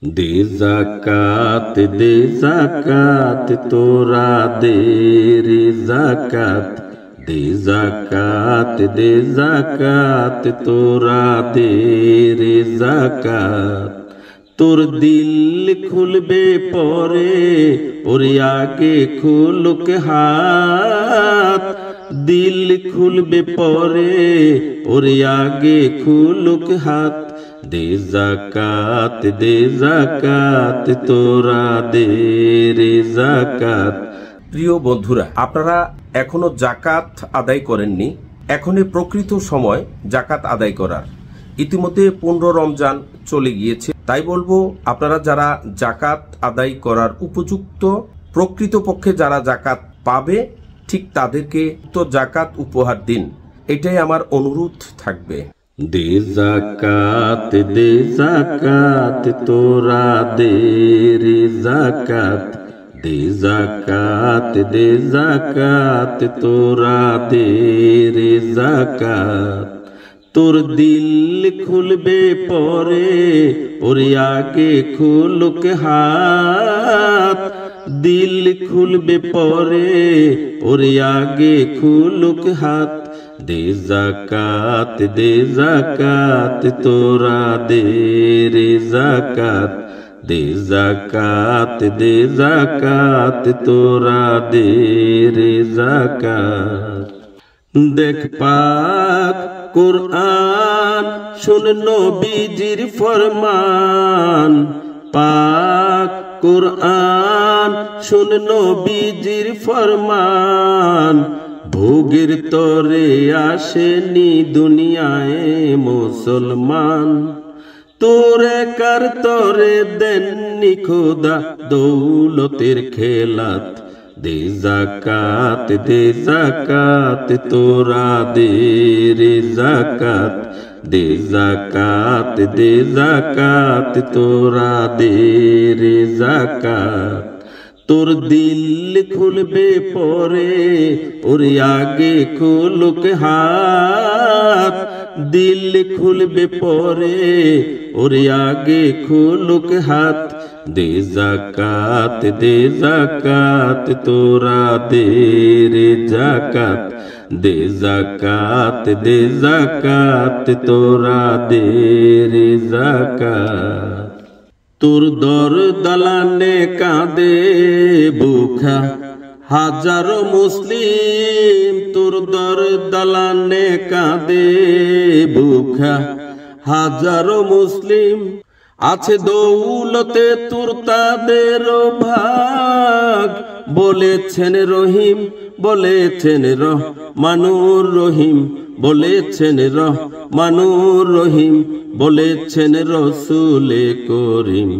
दे जाकात तोरा दे रे जाकात, दे जाकात तोरा दे रे जाकात। তোর দিল খুলবে পরে ওর আগে খুলুক হাত, দিল খুলবে পরে ওর আগে খুলুক হাত। দে জাকাত তোরা দে রে জাকাত। প্রিয় বন্ধুরা, আপনারা এখনো জাকাত আদায় করেননি, এখনই প্রকৃত সময় জাকাত আদায় করার। ইতিমধ্যে 15 রমজান চলে গিয়েছে, তাই বলবো আপনারা যারা জাকাত আদায় করার উপযুক্ত, প্রকৃতপক্ষে যারা জাকাত পাবে ঠিক তাদেরকে তো জাকাত উপহার দিন, এটাই আমার অনুরোধ থাকবে। দে জাকাত তোরা দে রে জাকাত, দে জাকাত তোরা দে রে জাকাত। তোর দিল খুলবে পরে ওর আগে খুলুক হাত, দিল খুলবে পরে ওর আগে খুলুক হাত। দে জাকাত তোরা দে রে জাকাত, দে জাকাত তোরা দে রে জাকাত। দেখ পাক কুরআন শুন নবীজির ফরমান, পাক কুরআন শুন নবীজির ফরমান। ভোগের তরে আসেনি দুনিয়ায় মুসলমান, তোরে কার তরে দেননি খোদা দৌলতের খেলাত। দে জাকাত তোরা দে রে জাকাত, দে জাকাত তোরা দে রে জাকাত। তোর দিল খুলবে পরে ওর আগে খুলুক হাত, দিল খুলবে পরে ওর আগে খুলুক হাত। দে জাকাত তোরা দে রে জাকাত, দে জাকাত তোরা দে রে জাকাত। তোর দর দালানে কাঁদে বুখা হাজারো মুসলিম, তোর দর দালানে কাঁদে বুখা হাজারো মুসলিম। আছে দৌলতে তোর তাদের ভাগ, বলেছেন রহিম, বলেছেন রহমানুর রহিম, বলেছেন রহমানুর রহিম, বলেছেন রসুলে করিম।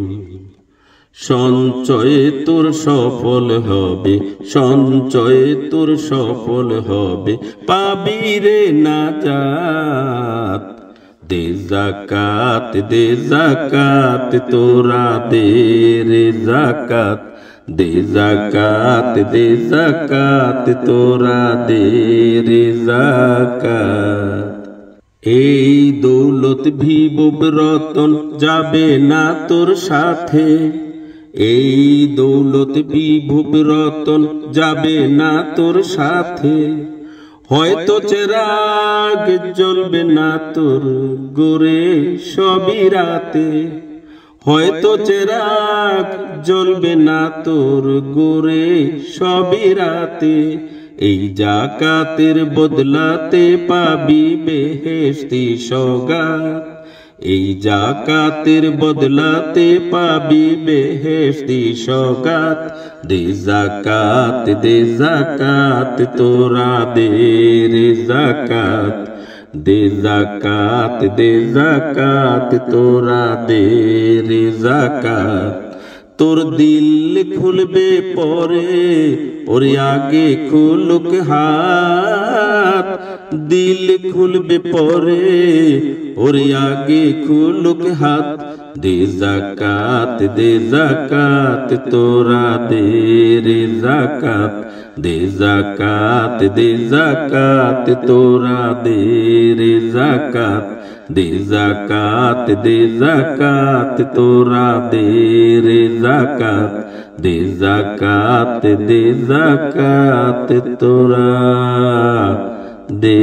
সঞ্চয়ে তোর সফল হবে, সঞ্চয়ে তোর সফল হবে, পাবি রে নাজাত। দে জাকাত তোরা দে রে জাকাত, দে জাকাত তোরা দে রে জাকাত। এই দৌলত ভিবব রতন যাবে না তোর সাথে, এই দৌলত বিভব রতন যাবে না তোর সাথে। হয়তো চেরাগ জ্বলবে না তোর গোরে সবই রাতে, হয়তো চেরাগ জ্বলবে না তোর গোরে সবই রাতে। এই জাকাতের বদলাতে পাবি বেহেশতি সওগাত, এই জাকাতের বদলাতে পাবি বেহেশতি সওগাত। দে জাকাত তোরা দে রে জাকাত, দে জাকাত তোরা দে রে জাকাত। তোর দিল খুলবে পরে ওর আগে খুলুক হাত, দিল খুলবে পরে ওর আগে খুলুক হাত। দে যাকাত দে যাকাত তোরা দে রে যাকাত দে যাকাত দে যাকাত তোরা দে রে যাকাত দে যাকাত দে যাকাত তোরা দে রে যাকাত দে যাকাত দে যাকাত তোরা দে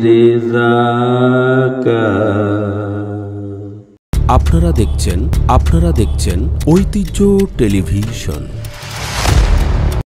রে যাকাত। আপনারা দেখছেন ঐতিহ্য টেলিভিশন।